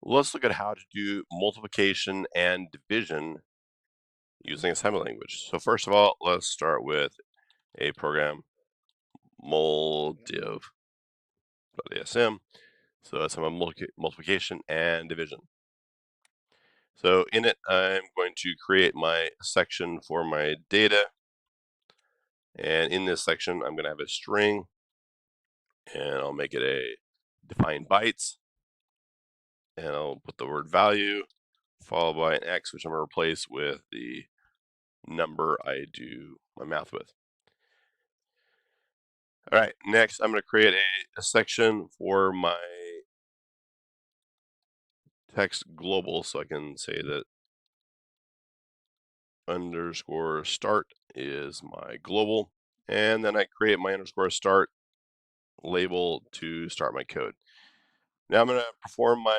Let's look at how to do multiplication and division using assembly language. So first of all, let's start with a program muldiv.asm. So that's some multiplication and division. So in it, I'm going to create my section for my data. And in this section, I'm going to have a string, and I'll make it a define bytes. And I'll put the word value followed by an x, which I'm going to replace with the number I do my math with. All right, next I'm going to create a section for my text global, so I can say that underscore start is my global, and then I create my underscore start label to start my code. Now I'm going to perform my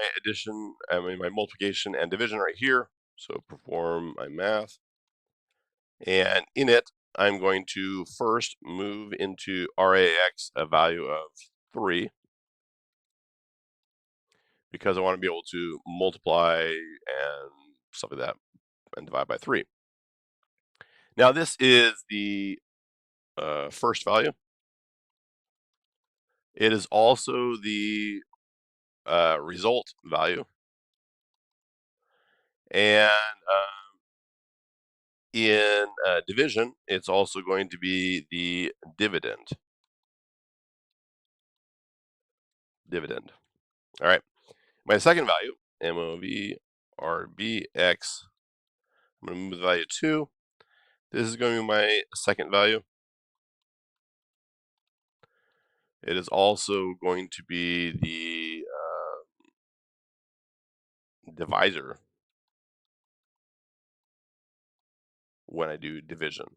my multiplication and division right here. So perform my math, and in it, I'm going to first move into RAX a value of 3, because I want to be able to multiply and stuff like that and divide by 3. Now this is the first value. It is also the result value. And in division, it's also going to be the dividend. All right. My second value, MOV RBX, I'm going to move the value 2. This is going to be my second value. It is also going to be the divisor when I do division.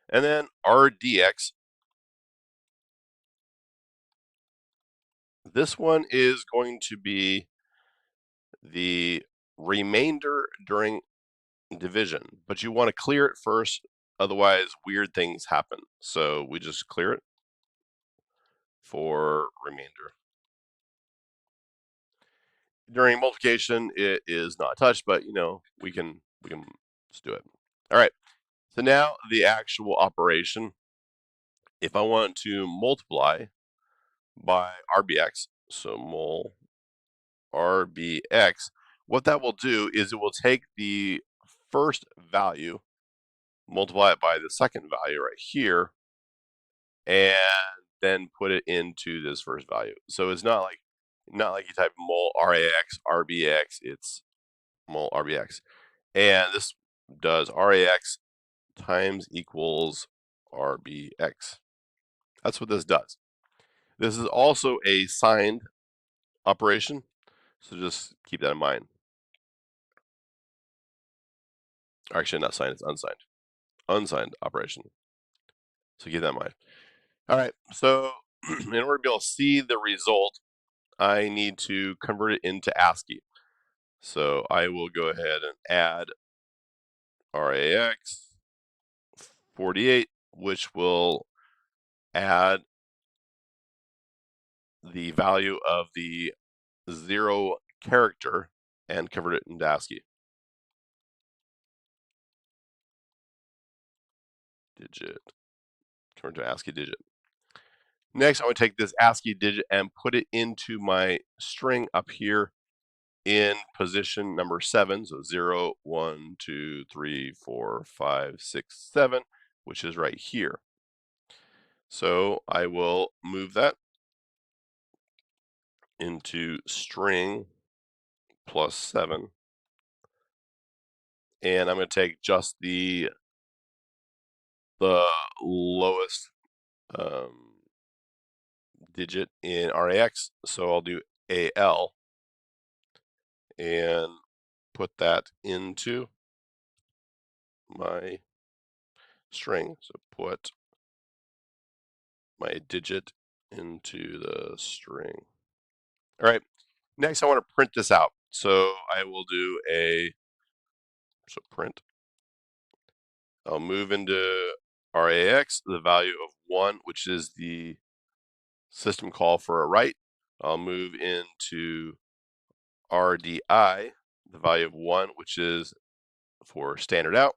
And then RDX, this one is going to be the remainder during division, but you want to clear it first, otherwise weird things happen. So we just clear it for remainder. During multiplication, it is not touched, but we can just do it. All right. So now the actual operation. If I want to multiply by RBX, so mul RBX, what that will do is it will take the first value, multiply it by the second value right here, and then put it into this first value. So it's not like you type mul RAX RBX, it's mul RBX. And this does RAX times equals RBX. That's what this does. This is also a signed operation, so just keep that in mind. Actually, not signed, it's unsigned. Unsigned operation. So keep that in mind. All right, so in order to be able to see the result, I need to convert it into ASCII. So I will go ahead and add RAX 48, which will add the value of the 0 character and convert it into ASCII. Digit. Convert to ASCII digit. Next, I would take this ASCII digit and put it into my string up here in position number 7. So 0, 1, 2, 3, 4, 5, 6, 7, which is right here. So I will move that into string plus 7. And I'm going to take just the lowest digit in RAX. So I'll do AL and put that into my string. So put my digit into the string. All right, next I want to print this out. So I will do print. I'll move into RAX the value of 1, which is the system call for a write. I'll move into RDI, the value of 1, which is for standard out.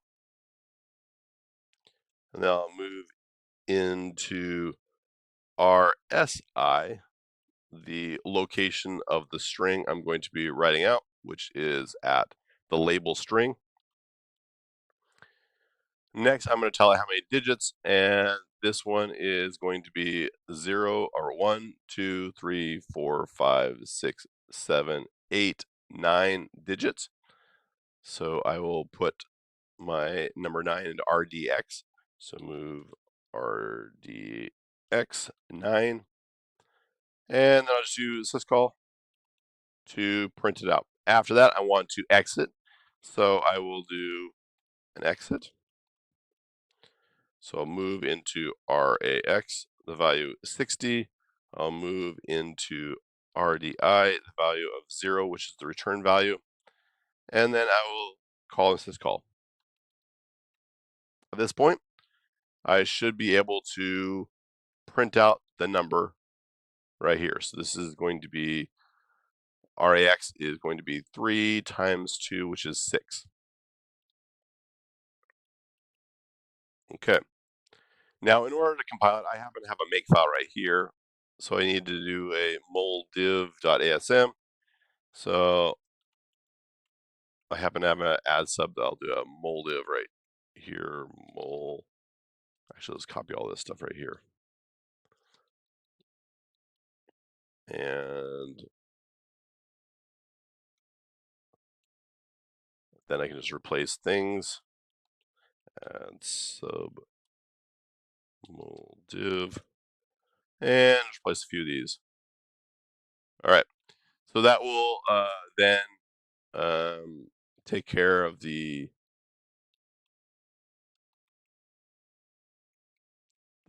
And then I'll move into RSI, the location of the string I'm going to be writing out, which is at the label string. Next, I'm going to tell it how many digits, and this one is going to be 0 or 1, 2, 3, 4, 5, 6, 7, 8, 9 digits. So I will put my number 9 into RDX. So move RDX 9. And then I'll just do syscall to print it out. After that, I want to exit. So I will do an exit. So I'll move into RAX, the value is 60. I'll move into RDI, the value of 0, which is the return value. And then I will call this syscall. At this point, I should be able to print out the number right here. So this is going to be, RAX is going to be 3 times 2, which is 6. Okay. Now, in order to compile it, I happen to have a makefile right here. So I need to do a moldiv.asm. So I happen to have an add sub that I'll do a moldiv right here. Actually, let's copy all this stuff right here. And then I can just replace things. Add sub moldiv. And just replace a few of these. All right. So that will then take care of the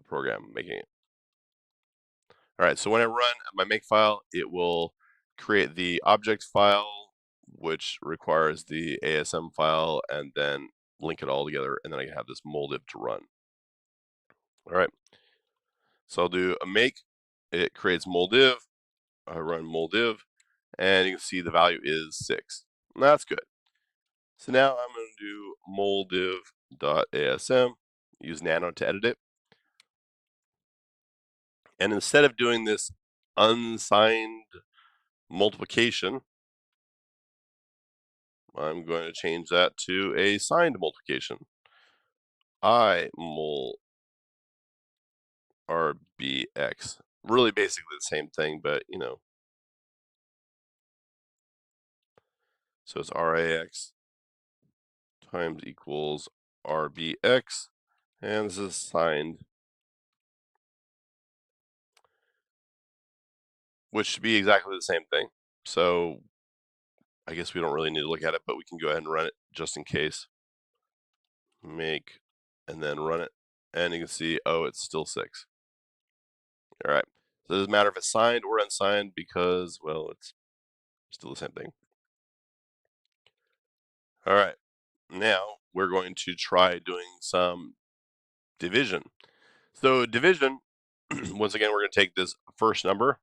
program making it. All right, so when I run my makefile, it will create the object file, which requires the ASM file, and then link it all together, and then I can have this moldiv to run. All right, so I'll do a make. It creates moldiv. I run moldiv, and you can see the value is 6. And that's good. So now I'm going to do moldiv.asm, use nano to edit it. And instead of doing this unsigned multiplication, I'm going to change that to a signed multiplication. I mul RBX. Really basically the same thing, but you know. So it's RAX times equals RBX, and this is signed, which should be exactly the same thing. So I guess we don't really need to look at it, but we can go ahead and run it just in case. Make, and then run it. And you can see, oh, it's still 6. All right. So it doesn't matter if it's signed or unsigned because, well, it's still the same thing. All right. Now we're going to try doing some division. So division, once again, we're going to take this first number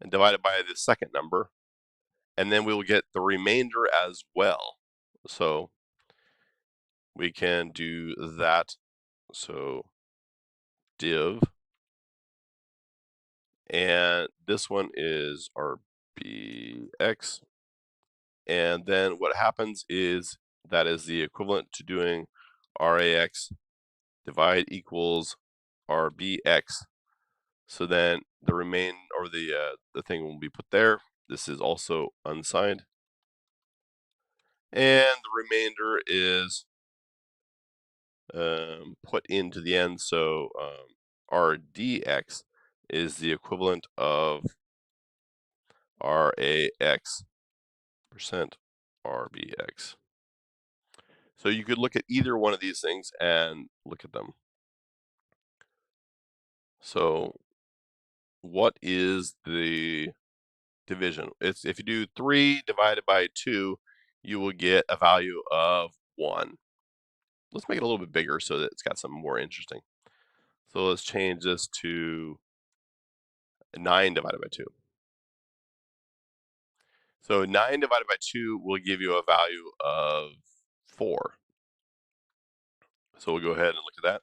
and divide it by the second number, and then we will get the remainder as well. So we can do that. So div, and this one is RBX. And then what happens is that is the equivalent to doing RAX divide equals RBX. So then the the thing will be put there. This is also unsigned. And the remainder is put into the end. So RDX is the equivalent of RAX percent RBX. So you could look at either one of these things and look at them. So what is the division? It's if you do 3 divided by 2, you will get a value of 1. Let's make it a little bit bigger so that it's got something more interesting. So let's change this to 9 divided by 2. So 9 divided by 2 will give you a value of 4. So we'll go ahead and look at that.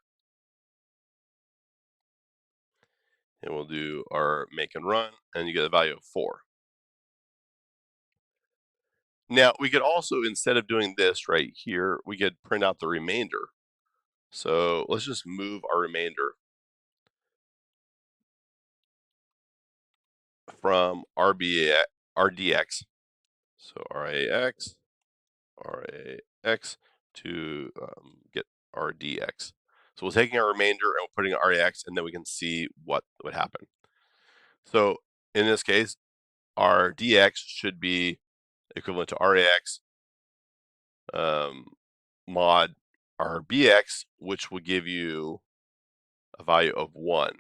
And we'll do our make and run, and you get a value of 4. Now, we could also, instead of doing this right here, we could print out the remainder. So let's just move our remainder from RDX, so RAX to get RDX. So we're taking our remainder and we're putting RAX, and then we can see what would happen. So in this case, our DX should be equivalent to RAX mod RBX, which will give you a value of 1.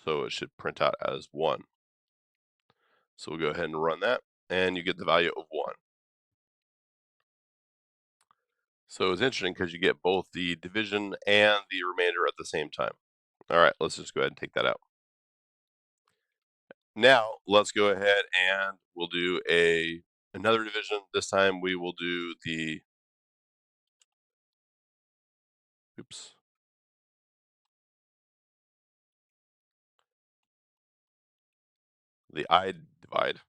So it should print out as 1. So we'll go ahead and run that, and you get the value of 1. So it's interesting because you get both the division and the remainder at the same time. All right, let's just go ahead and take that out. Now let's go ahead and we'll do another division. This time we will do the I divide,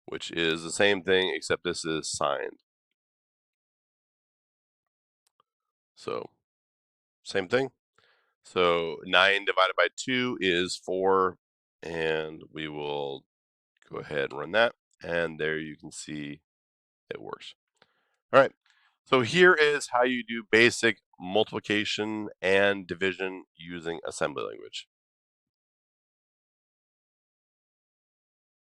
which is the same thing except this is signed. So same thing. So 9 divided by 2 is 4, and we will go ahead and run that, and there you can see it works. All right, so here is how you do basic multiplication and division using assembly language.